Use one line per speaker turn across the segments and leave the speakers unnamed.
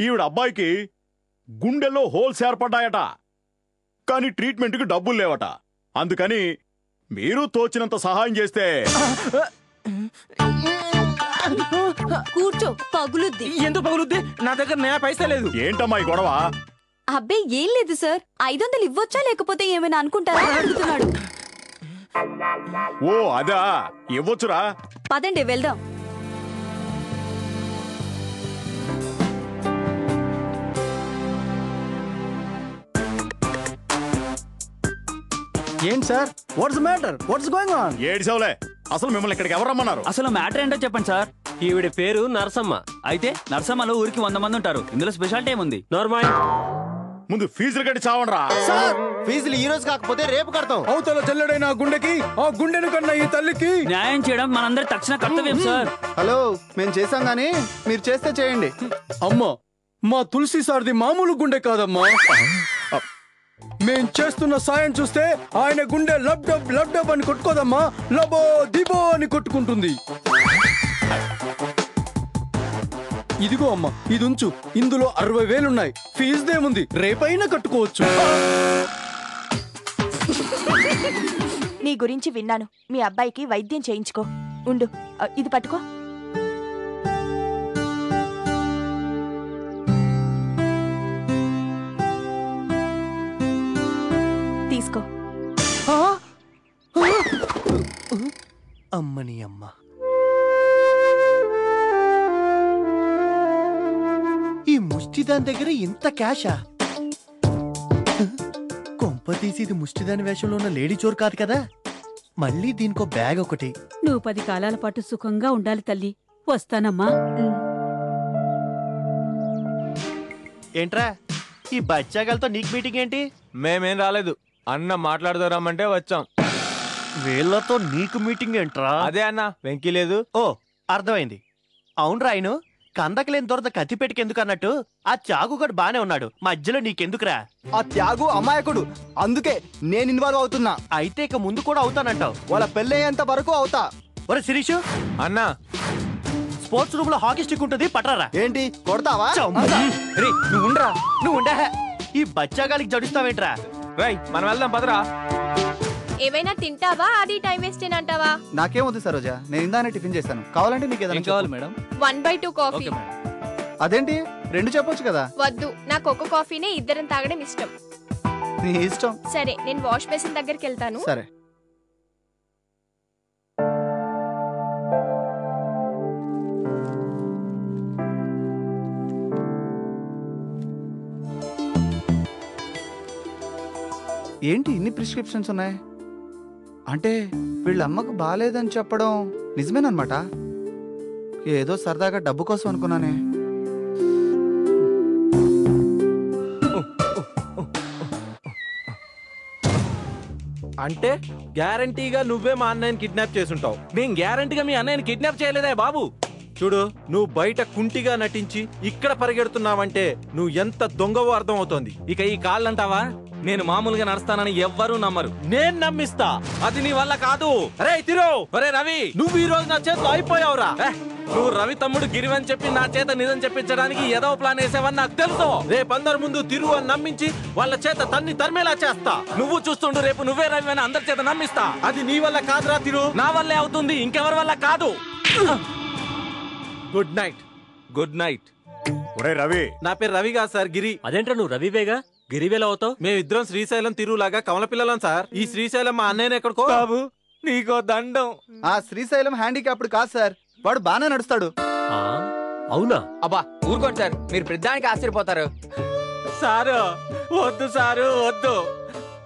ఈవిడ అబ్బాయికి గుండెల్లో హోల్స్ ఏర్పడ్డాయట, కానీ ట్రీట్మెంట్కి డబ్బులు లేవట. అందుకని మీరు తోచినంత సహాయం చేస్తే.
కూర్చో, పగులుద్ది.
ఎందుకు పగులుద్ది? నా దగ్గర నయా పైసా లేదు.
ఏంటమ్మా ఈ గొడవ?
అబ్బే ఏం లేదు సార్, 500 ఇవ్వొచ్చా లేకపోతే ఏమైనా అనుకుంటారా అడుగుతున్నాడు.
ఓ అదా, ఇవ్వొచ్చురా.
పదండి వెళ్దాం.
ఏంటి sir, what's matter, what's going on?
ఏడిసవలే, అసలు మిమ్మల్ని ఇక్కడికి ఎవరు రమ్మన్నారు?
అసలు మ్యాటర్ ఏంటో చెప్పండి సార్.
ఈవిడ పేరు నరసమ్మ.
అయితే నర్సమ్మలో ఊరికి 100 మంది ఉంటారు. ఇందులో స్పెషాలిటీ ఏముంది?
నార్మల్.
ముందు ఫీజులు కట్టి చావండ్రా.
సార్, ఫీజులు ఈ రోజు కాకపోతే రేపు కడతాం.
అవతల చెల్లడైన ఆ గుండెకి, ఆ గుండెను కన్నా ఈ తల్లికి
న్యాయం చేయడం మనందరి తక్షణ కర్తవ్యం సార్.
హలో, మేము చేసాం గానీ మీరు చేస్తే చేయండి.
అమ్మా, మా తులసి సార్ది మామూలు గుండె కాదమ్మా. మేం చేస్తున్న సాయం చూస్తే ఆయన గుండె లబ్ డబ్ అని కొట్టుకోదమ్మా, లబో దిబో అని కొట్టుకుంటుంది. ఇదిగో అమ్మా, ఇది ఉంచు. ఇందులో 60,000 ఉన్నాయి. ఫీజుదేముంది, రేపైనా కట్టుకోవచ్చు.
నీ గురించి విన్నాను. మీ అబ్బాయికి వైద్యం చేయించుకో. ఉండు, ఇది పట్టుకో. తీసుకో.
అమ్మని అమ్మ, ఈ ముష్టిదాని దగ్గర ఇంత క్యాషా? కొంప తీసి ఇది ముష్టిదాని వేషంలో ఉన్న లేడీ చోర్ కాదు కదా? మళ్ళీ దీనికో బ్యాగ్ ఒకటి.
నువ్వు 10 కాలాల పాటు సుఖంగా ఉండాలి తల్లి. వస్తానమ్మా.
ఏంట్రా, ఈ బచ్చాగాలతో నీకు మీటింగ్ ఏంటి?
మేమేం రాలేదు, అన్న మాట్లాడదామంటే వచ్చాం.
వీళ్ళతో నీకు మీటింగ్ ఏంట్రా?
అదే అన్న, వెంకీ లేదు.
ఓ, అర్థమైంది. అవును రాయను, కందకలేని దొరద కత్తిపెట్టుకు ఎందుకు అన్నట్టు ఆ త్యాగుగాడు బానే ఉన్నాడు, మధ్యలో నీకెందుకురా?
ఆ త్యాగు అమాయకుడు, అందుకే నేను ఇన్వాల్వ్ అవుతున్నా.
అయితే ఇక ముందు కూడా అవుతానంటావు?
వాళ్ళ పెళ్ళయ్యేంత వరకు అవుతా.
ఒరే శిరీషు,
అన్న
స్పోర్ట్స్ రూమ్ లో హాకీ స్టిక్ ఉంటుంది, పట్టరా.
ఏంటి కొడతావా?
నువ్వు ఉండరా, నువ్వు ఉండే. ఈ బచ్చాగాలికి జడుస్తావేంట్రా?
రై, మనం వెళ్దాం పదరా.
ఏమైనా తింటావా? అది టైం వేస్ట్ అంటావా?
నాకేం వద్దు సరోజా, నేను ఇందానే టిఫిన్ చేశాను. కావాలంటే నీకు ఏదైనా
కావాలి మేడం?
1/2 కాఫీ.
అదేంటి 2 చెప్పొచ్చు కదా?
వద్దు, నాకు ఒక కాఫీనే ఇద్దరం తాగడం ఇష్టం.
నీ ఇష్టం.
సరే, నేను వాష్ బేసిన్ దగ్గరికి వెళ్తాను.
సరే. ఏంటి ఇన్ని ప్రిస్క్రిప్షన్స్ ఉన్నాయి? అంటే వీళ్ళ అమ్మకు బాగాలేదని చెప్పడం నిజమేనమాట? ఏదో సరదాగా డబ్బు కోసం అనుకున్నానే.
అంటే గ్యారంటీగా నువ్వే మా అన్నయ్యని కిడ్నాప్ చేసుంటావు. నేను గ్యారంటీగా మీ అన్నయ్యని కిడ్నాప్ చేయలేదే బాబు. చూడు, నువ్వు బయట కుంటిగా నటించి ఇక్కడ పరిగెడుతున్నావంటే నువ్వు ఎంత దొంగవో అర్థం అవుతోంది. ఇక ఈ కాళ్ళంటావా? నేను మామూలుగా నడుస్తానని ఎవ్వరూ నమ్మరు. నేను నమ్మిస్తా. అది నీ వల్ల కాదు. అరే తిరు, అరే రవి, నువ్వు ఈ రోజు నా చేతిలో అయిపోయావురా. నువ్వు రవి తమ్ముడు గిరివని చెప్పి నా చేత నిజం చెప్పించడానికి ఏదో ప్లాన్ వేసావని నాకు తెలుసు. రేపు అందరి ముందు తిరు అని నమ్మించి వాళ్ళ చేత తన్ని తరిమేలా చేస్తా. నువ్వు చూస్తుండు, రేపు నువ్వే రవి అని అందరి చేత నమ్మిస్తా. అది నీ వల్ల కాదురా తిరు, నా వల్లే అవుతుంది, ఇంకెవరి వల్ల కాదు. Good night. Good night.
ఒరే రవి.
నా పేరు రవి కాదు సార్, గిరి.
అదేంట్రా నువ్వు రవివేగా గిరివేలా అవుతావు?
మేమిద్దరం శ్రీశైలం తిరులాగా కమల పిల్లలం సార్. ఈ శ్రీశైలం మా అన్నయ్య ఎక్కడికో. బాబు నీకో దండం.
ఆ శ్రీశైలం హ్యాండిక్యాప్డ్ కాదు సార్, వాడు బాగానే నడుస్తాడు.
అవునా?
అబ్బా ఊరుకోండి సార్, మీరు ప్రతిదానికి ఆశ్చర్యపోతారు.
సారు వద్దు, సారు వద్దు,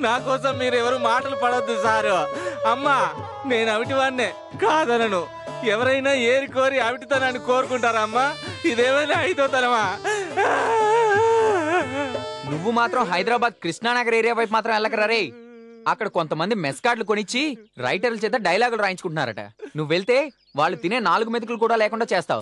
నా కోసం మీరు ఎవరు మాటలు పడొద్దు సారు. అమ్మా, నేను అవిటివాన్నే కాదనను. ఎవరైనా ఏరి కోరి అవిటితనాన్ని కోరుకుంటారా అమ్మా? ఇదేమైనా అయితోతనమా?
నువ్వు మాత్రం హైదరాబాద్ కృష్ణానగర్ ఏరియా వైపు మాత్రం వెళ్ళకరా రే. అక్కడ కొంతమంది మెస్ కార్డులు కొనిచ్చి రైటర్ల చేత డైలాగులు రాయించుకుంటున్నారట. నువ్వు వెళ్తే వాళ్ళు తినే 4 మెతుకులు కూడా లేకుండా చేస్తావు.